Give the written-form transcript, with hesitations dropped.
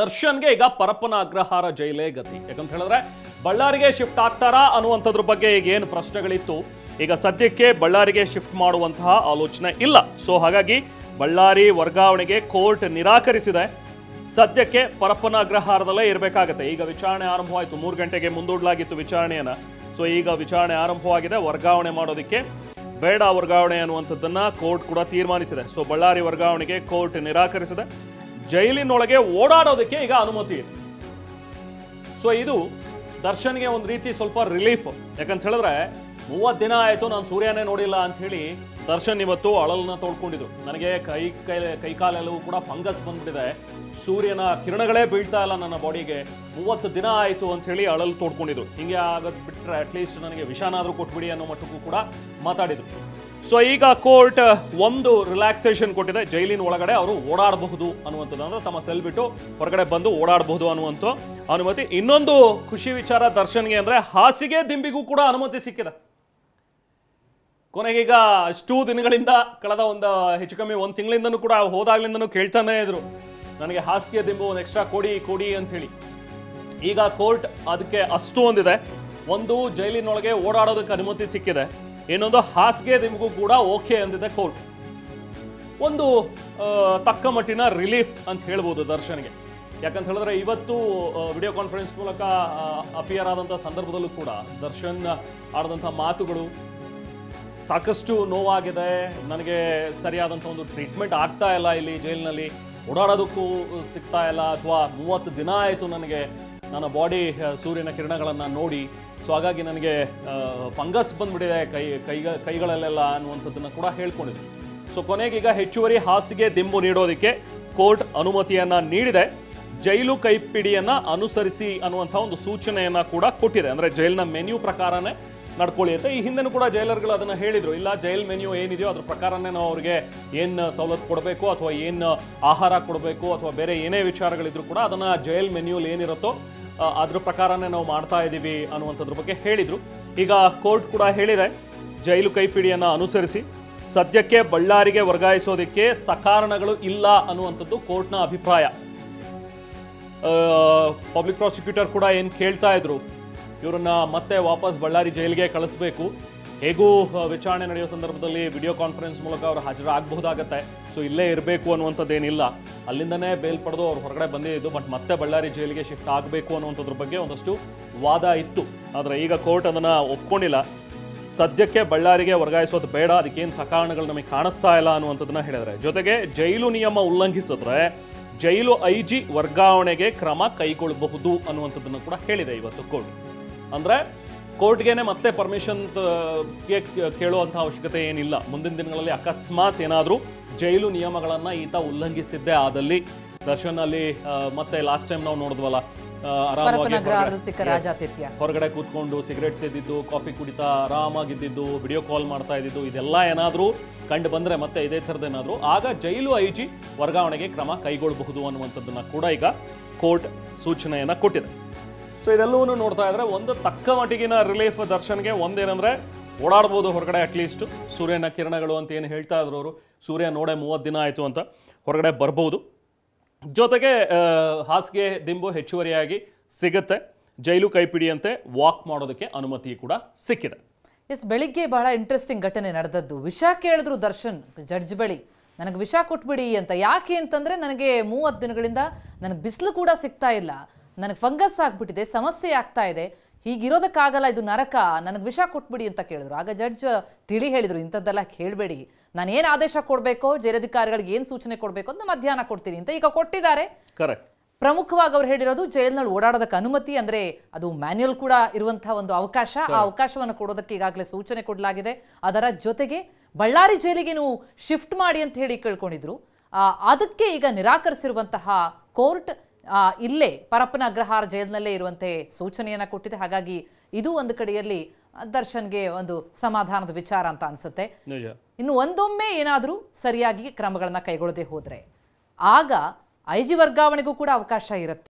ದರ್ಶನ್ಗೆ ಈಗ ಪರಪ್ಪನ ಅಗ್ರಹಾರ ಜೈಲೇ ಗತಿ. ಯಾಕಂತ ಹೇಳಿದ್ರೆ ಬಳ್ಳಾರಿಗೆ ಶಿಫ್ಟ್ ಆಗ್ತಾರಾ ಅನ್ನುವಂಥದ್ರ ಬಗ್ಗೆ ಈಗ ಏನು ಪ್ರಶ್ನೆಗಳಿತ್ತು, ಈಗ ಸದ್ಯಕ್ಕೆ ಬಳ್ಳಾರಿಗೆ ಶಿಫ್ಟ್ ಮಾಡುವಂತಹ ಆಲೋಚನೆ ಇಲ್ಲ. ಸೊ ಹಾಗಾಗಿ ಬಳ್ಳಾರಿ ವರ್ಗಾವಣೆಗೆ ಕೋರ್ಟ್ ನಿರಾಕರಿಸಿದೆ. ಸದ್ಯಕ್ಕೆ ಪರಪ್ಪನ ಅಗ್ರಹಾರದಲ್ಲೇ ಇರಬೇಕಾಗತ್ತೆ. ಈಗ ವಿಚಾರಣೆ ಆರಂಭವಾಯಿತು, 3 ಗಂಟೆಗೆ ಮುಂದೂಡಲಾಗಿತ್ತು ವಿಚಾರಣೆಯನ್ನ. ಸೊ ಈಗ ವಿಚಾರಣೆ ಆರಂಭವಾಗಿದೆ. ವರ್ಗಾವಣೆ ಮಾಡೋದಕ್ಕೆ ಬೇಡ ವರ್ಗಾವಣೆ ಅನ್ನುವಂಥದ್ದನ್ನ ಕೋರ್ಟ್ ಕೂಡ ತೀರ್ಮಾನಿಸಿದೆ. ಸೊ ಬಳ್ಳಾರಿ ವರ್ಗಾವಣೆಗೆ ಕೋರ್ಟ್ ನಿರಾಕರಿಸಿದೆ. ಜೈಲಿನೊಳಗೆ ಓಡಾಡೋದಕ್ಕೆ ಈಗ ಅನುಮತಿ ಇದೆ. ಸೊ ಇದು ದರ್ಶನ್ಗೆ ಒಂದು ರೀತಿ ಸ್ವಲ್ಪ ರಿಲೀಫ್. ಯಾಕಂತ ಹೇಳಿದ್ರೆ 30 ದಿನ ಆಯಿತು ನಾನು ಸೂರ್ಯನೇ ನೋಡಿಲ್ಲ ಅಂತ ಹೇಳಿ ದರ್ಶನ್ ಇವತ್ತು ಅಳಲನ್ನ ತೋಡ್ಕೊಂಡಿದ್ರು. ನನಗೆ ಕೈಕಾಲೆಲ್ಲವೂ ಕೂಡ ಫಂಗಸ್ ಬಂದ್ಬಿಟ್ಟಿದೆ, ಸೂರ್ಯನ ಕಿರಣಗಳೇ ಬೀಳ್ತಾ ಇಲ್ಲ ನನ್ನ ಬಾಡಿಗೆ, 30 ದಿನ ಆಯಿತು ಅಂತ ಹೇಳಿ ಅಳಲು ತೋಡ್ಕೊಂಡಿದ್ರು. ಹಿಂಗೆ ಆಗೋದು ಬಿಟ್ಟರೆ ಅಟ್ಲೀಸ್ಟ್ ನನಗೆ ವಿಷಾನಾದರೂ ಕೊಟ್ಬಿಡಿ ಅನ್ನೋ ಮಟ್ಟಕ್ಕೂ ಕೂಡ ಮಾತಾಡಿದ್ರು. ಸೊ ಈಗ ಕೋರ್ಟ್ ಒಂದು ರಿಲ್ಯಾಕ್ಸೇಷನ್ ಕೊಟ್ಟಿದೆ. ಜೈಲಿನ ಒಳಗಡೆ ಅವರು ಓಡಾಡಬಹುದು ಅನ್ನುವಂಥದ್ದು, ಅಂದ್ರೆ ತಮ್ಮ ಸೆಲ್ ಬಿಟ್ಟು ಹೊರಗಡೆ ಬಂದು ಓಡಾಡಬಹುದು ಅನ್ನುವಂಥ ಅನುಮತಿ. ಇನ್ನೊಂದು ಖುಷಿ ವಿಚಾರ ದರ್ಶನ್ಗೆ ಅಂದ್ರೆ ಹಾಸಿಗೆ ದಿಂಬಿಗೂ ಕೂಡ ಅನುಮತಿ ಸಿಕ್ಕಿದೆ. ಕೊನೆಗೀಗ ಅಷ್ಟು ದಿನಗಳಿಂದ ಕಳೆದ ಒಂದು ಹೆಚ್ಚು ಕಮ್ಮಿ 1 ತಿಂಗಳಿಂದನೂ ಕೂಡ ಹೋದಾಗ್ಲಿಂದನೂ ಕೇಳ್ತಾನೆ ಇದ್ರು, ನನಗೆ ಹಾಸಿಗೆ ದಿಂಬು ಒಂದು ಎಕ್ಸ್ಟ್ರಾ ಕೊಡಿ ಅಂತ ಹೇಳಿ. ಈಗ ಕೋರ್ಟ್ ಅದಕ್ಕೆ ಅಷ್ಟು ಒಂದಿದೆ. ಒಂದು ಜೈಲಿನೊಳಗೆ ಓಡಾಡೋದಕ್ಕೆ ಅನುಮತಿ ಸಿಕ್ಕಿದೆ, ಇನ್ನೊಂದು ಹಾಸಿಗೆ ದಿಂಬಿಗೂ ಕೂಡ ಓಕೆ ಅಂದಿದೆ ಕೋರ್ಟ್. ಒಂದು ತಕ್ಕ ಮಟ್ಟಿನ ರಿಲೀಫ್ ಅಂತ ಹೇಳ್ಬೋದು ದರ್ಶನ್ಗೆ. ಯಾಕಂತ ಹೇಳಿದ್ರೆ ಇವತ್ತು ವಿಡಿಯೋ ಕಾನ್ಫರೆನ್ಸ್ ಮೂಲಕ ಅಪಿಯರ್ ಆದಂಥ ಸಂದರ್ಭದಲ್ಲೂ ಕೂಡ ದರ್ಶನ್ ಆಡಿದಂಥ ಮಾತುಗಳು ಸಾಕಷ್ಟು ನೋವಾಗಿದೆ, ನನಗೆ ಸರಿಯಾದಂಥ ಒಂದು ಟ್ರೀಟ್ಮೆಂಟ್ ಆಗ್ತಾ ಇಲ್ಲ, ಇಲ್ಲಿ ಜೈಲಿನಲ್ಲಿ ಓಡಾಡೋದಕ್ಕೂ ಸಿಗ್ತಾ ಇಲ್ಲ, ಅಥವಾ 30 ದಿನ ಆಯಿತು ನನಗೆ ನನ್ನ ಬಾಡಿ ಸೂರ್ಯನ ಕಿರಣಗಳನ್ನು ನೋಡಿ, ಸೊ ಹಾಗಾಗಿ ನನಗೆ ಫಂಗಸ್ ಬಂದ್ಬಿಟ್ಟಿದೆ ಕೈಗಳಲ್ಲೆಲ್ಲ ಅನ್ನುವಂಥದ್ದನ್ನು ಕೂಡ ಹೇಳ್ಕೊಂಡಿದ್ರು. ಸೊ ಕೊನೆಗೀಗ ಹೆಚ್ಚುವರಿ ಹಾಸಿಗೆ ದಿಂಬು ನೀಡೋದಕ್ಕೆ ಕೋರ್ಟ್ ಅನುಮತಿಯನ್ನು ನೀಡಿದೆ. ಜೈಲು ಕೈಪಿಡಿಯನ್ನು ಅನುಸರಿಸಿ ಅನ್ನುವಂಥ ಒಂದು ಸೂಚನೆಯನ್ನು ಕೂಡ ಕೊಟ್ಟಿದೆ. ಅಂದರೆ ಜೈಲಿನ ಮೆನ್ಯೂ ಪ್ರಕಾರನೇ ನಡ್ಕೊಳ್ಳಿ ಅಂತ. ಈ ಹಿಂದೆನೂ ಕೂಡ ಜೈಲರ್ಗಳು ಅದನ್ನು ಹೇಳಿದರು, ಇಲ್ಲ ಜೈಲ್ ಮೆನ್ಯೂ ಏನಿದೆಯೋ ಅದ್ರ ಪ್ರಕಾರನೇ ನಾವು ಅವ್ರಿಗೆ ಏನು ಸವಲತ್ತು ಕೊಡಬೇಕು ಅಥವಾ ಏನು ಆಹಾರ ಕೊಡಬೇಕು ಅಥವಾ ಬೇರೆ ಏನೇ ವಿಚಾರಗಳಿದ್ರು ಕೂಡ ಅದನ್ನು ಜೈಲ್ ಮೆನ್ಯೂಲಿ ಏನಿರುತ್ತೋ ಅದ್ರ ಪ್ರಕಾರನೇ ನಾವು ಮಾಡ್ತಾ ಇದ್ದೀವಿ ಅನ್ನುವಂಥದ್ರ ಬಗ್ಗೆ ಹೇಳಿದರು. ಈಗ ಕೋರ್ಟ್ ಕೂಡ ಹೇಳಿದೆ, ಜೈಲು ಕೈಪಿಡಿಯನ್ನು ಅನುಸರಿಸಿ ಸದ್ಯಕ್ಕೆ ಬಳ್ಳಾರಿಗೆ ವರ್ಗಾಯಿಸೋದಕ್ಕೆ ಸಕಾರಣಗಳು ಇಲ್ಲ ಅನ್ನುವಂಥದ್ದು ಕೋರ್ಟ್ನ ಅಭಿಪ್ರಾಯ. ಪಬ್ಲಿಕ್ ಪ್ರಾಸಿಕ್ಯೂಟರ್ ಕೂಡ ಏನು ಕೇಳ್ತಾ ಇದ್ರು, ಇವರನ್ನ ಮತ್ತೆ ವಾಪಸ್ ಬಳ್ಳಾರಿ ಜೈಲಿಗೆ ಕಳಿಸ್ಬೇಕು, ಹೇಗೂ ವಿಚಾರಣೆ ನಡೆಯೋ ಸಂದರ್ಭದಲ್ಲಿ ವಿಡಿಯೋ ಕಾನ್ಫರೆನ್ಸ್ ಮೂಲಕ ಅವರು ಹಾಜರಾಗಬಹುದಾಗತ್ತೆ, ಸೊ ಇಲ್ಲೇ ಇರಬೇಕು ಅನ್ನುವಂಥದ್ದೇನಿಲ್ಲ, ಅಲ್ಲಿಂದನೇ ಬೇಲ್ ಪಡೆದು ಅವ್ರು ಹೊರಗಡೆ ಬಂದಿದ್ದು, ಬಟ್ ಮತ್ತೆ ಬಳ್ಳಾರಿ ಜೈಲಿಗೆ ಶಿಫ್ಟ್ ಆಗಬೇಕು ಅನ್ನುವಂಥದ್ರ ಬಗ್ಗೆ ಒಂದಷ್ಟು ವಾದ ಇತ್ತು. ಆದರೆ ಈಗ ಕೋರ್ಟ್ ಅದನ್ನು ಒಪ್ಕೊಂಡಿಲ್ಲ. ಸದ್ಯಕ್ಕೆ ಬಳ್ಳಾರಿಗೆ ವರ್ಗಾಯಿಸೋದು ಬೇಡ, ಅದಕ್ಕೇನು ಸಕಾರಣಗಳು ನಮಗೆ ಕಾಣಿಸ್ತಾ ಇಲ್ಲ ಅನ್ನುವಂಥದ್ದನ್ನ ಹೇಳಿದರೆ, ಜೊತೆಗೆ ಜೈಲು ನಿಯಮ ಉಲ್ಲಂಘಿಸಿದ್ರೆ ಜೈಲು IG ವರ್ಗಾವಣೆಗೆ ಕ್ರಮ ಕೈಗೊಳ್ಳಬಹುದು ಅನ್ನುವಂಥದ್ದನ್ನು ಕೂಡ ಹೇಳಿದೆ ಇವತ್ತು ಕೋರ್ಟ್. ಅಂದರೆ ಕೋರ್ಟ್ಗೇನೆ ಮತ್ತೆ ಪರ್ಮಿಷನ್ಗೆ ಕೇಳುವಂಥ ಅವಶ್ಯಕತೆ ಏನಿಲ್ಲ. ಮುಂದಿನ ದಿನಗಳಲ್ಲಿ ಅಕಸ್ಮಾತ್ ಏನಾದರೂ ಜೈಲು ನಿಯಮಗಳನ್ನು ಈತ ಉಲ್ಲಂಘಿಸಿದ್ದೇ ಆದಲ್ಲಿ, ದರ್ಶನ್ ಅಲ್ಲಿ ಮತ್ತೆ ಲಾಸ್ಟ್ ಟೈಮ್ ನಾವು ನೋಡಿದ್ವಲ್ಲ, ಆರಾಮಾಗಿ ಹೊರಗಡೆ ಕೂತ್ಕೊಂಡು ಸಿಗರೇಟ್ ಸೇದಿದ್ದು, ಕಾಫಿ ಕುಡಿತಾ ಆರಾಮಾಗಿದ್ದು, ವಿಡಿಯೋ ಕಾಲ್ ಮಾಡ್ತಾ ಇದ್ದಿದ್ದು, ಇದೆಲ್ಲ ಏನಾದರೂ ಕಂಡು ಬಂದರೆ ಮತ್ತೆ ಇದೇ ಥರದ್ದೇನಾದರೂ, ಆಗ ಜೈಲು IG ವರ್ಗಾವಣೆಗೆ ಕ್ರಮ ಕೈಗೊಳ್ಳಬಹುದು ಅನ್ನುವಂಥದ್ದನ್ನು ಕೂಡ ಈಗ ಕೋರ್ಟ್ ಸೂಚನೆಯನ್ನು ಕೊಟ್ಟಿದೆ. ಸೊ ಇದೆಲ್ಲವನ್ನೂ ನೋಡ್ತಾ ಇದ್ರೆ ಒಂದು ತಕ್ಕ ಮಟ್ಟಿಗಿನ ರಿಲೀಫ್ ದರ್ಶನ್ಗೆ. ಒಂದೇನೆಂದರೆ ಓಡಾಡ್ಬೋದು ಹೊರಗಡೆ, ಅಟ್ಲೀಸ್ಟ್ ಸೂರ್ಯನ ಕಿರಣಗಳು ಅಂತ ಏನು ಹೇಳ್ತಾ ಇದ್ರು ಅವರು, ಸೂರ್ಯ ನೋಡೇ 30 ದಿನ ಆಯಿತು ಅಂತ ಹೊರಗಡೆ ಬರ್ಬೋದು. ಜೊತೆಗೆ ಹಾಸಿಗೆ ದಿಂಬು ಹೆಚ್ಚುವರಿಯಾಗಿ ಸಿಗುತ್ತೆ. ಜೈಲು ಕೈಪಿಡಿಯಂತೆ ವಾಕ್ ಮಾಡೋದಕ್ಕೆ ಅನುಮತಿ ಕೂಡ ಸಿಕ್ಕಿದೆ. ಎಸ್, ಬೆಳಿಗ್ಗೆ ಬಹಳ ಇಂಟ್ರೆಸ್ಟಿಂಗ್ ಘಟನೆ ನಡೆದದ್ದು. ವಿಷ ಕೇಳಿದ್ರು ದರ್ಶನ್ ಜಡ್ಜ್ ಬಳಿ, ನನಗೆ ವಿಷ ಕೊಟ್ಬಿಡಿ ಅಂತ. ಯಾಕೆ ಅಂತಂದರೆ ನನಗೆ 30 ದಿನಗಳಿಂದ ನನಗೆ ಬಿಸಿಲು ಕೂಡ ಸಿಗ್ತಾ ಇಲ್ಲ, ನನಗೆ ಫಂಗಸ್ ಆಗಿಬಿಟ್ಟಿದೆ, ಸಮಸ್ಯೆ ಆಗ್ತಾ ಇದೆ, ಹೀಗಿರೋದಕ್ಕಾಗಲ್ಲ, ಇದು ನರಕ, ನನಗೆ ವಿಷ ಕೊಟ್ಬಿಡಿ ಅಂತ ಕೇಳಿದ್ರು. ಆಗ ಜಡ್ಜ್ ತಿಳಿ ಹೇಳಿದರು, ಇಂಥದ್ದೆಲ್ಲ ಕೇಳಬೇಡಿ, ನಾನು ಏನು ಆದೇಶ ಕೊಡಬೇಕೋ, ಜೈಲಧಿಕಾರಿಗಳಿಗೆ ಏನು ಸೂಚನೆ ಕೊಡಬೇಕು ಅಂತ ಮಧ್ಯಾಹ್ನ ಕೊಡ್ತೀನಿ ಅಂತ ಈಗ ಕೊಟ್ಟಿದ್ದಾರೆ. ಕರೆಕ್ಟ್. ಪ್ರಮುಖವಾಗಿ ಅವ್ರು ಹೇಳಿರೋದು ಜೈಲಿನಲ್ಲಿ ಓಡಾಡೋದಕ್ಕೆ ಅನುಮತಿ, ಅಂದರೆ ಅದು ಮ್ಯಾನ್ಯುಯಲ್ ಕೂಡ ಇರುವಂತಹ ಒಂದು ಅವಕಾಶ, ಆ ಅವಕಾಶವನ್ನು ಕೊಡೋದಕ್ಕೆ ಈಗಾಗಲೇ ಸೂಚನೆ ಕೊಡಲಾಗಿದೆ. ಅದರ ಜೊತೆಗೆ ಬಳ್ಳಾರಿ ಜೈಲಿಗೆ ನೀವು ಶಿಫ್ಟ್ ಮಾಡಿ ಅಂತ ಹೇಳಿ ಕೇಳ್ಕೊಂಡಿದ್ರು, ಅದಕ್ಕೆ ಈಗ ನಿರಾಕರಿಸಿರುವಂತಹ ಕೋರ್ಟ್ ಇಲ್ಲೇ ಪರಪ್ಪನ ಅಗ್ರಹಾರ ಜೈಲಿನಲ್ಲೇ ಇರುವಂತೆ ಸೂಚನೆಯನ್ನು ಕೊಟ್ಟಿದೆ. ಹಾಗಾಗಿ ಇದು ಒಂದು ಕಡೆಯಲ್ಲಿ ದರ್ಶನ್ಗೆ ಒಂದು ಸಮಾಧಾನದ ವಿಚಾರ ಅಂತ ಅನ್ಸುತ್ತೆ. ಇನ್ನು ಒಂದೊಮ್ಮೆ ಏನಾದರೂ ಸರಿಯಾಗಿ ಕ್ರಮಗಳನ್ನ ಕೈಗೊಳ್ಳದೆ ಹೋದ್ರೆ ಆಗ IG ವರ್ಗಾವಣೆಗೂ ಕೂಡ ಅವಕಾಶ ಇರುತ್ತೆ.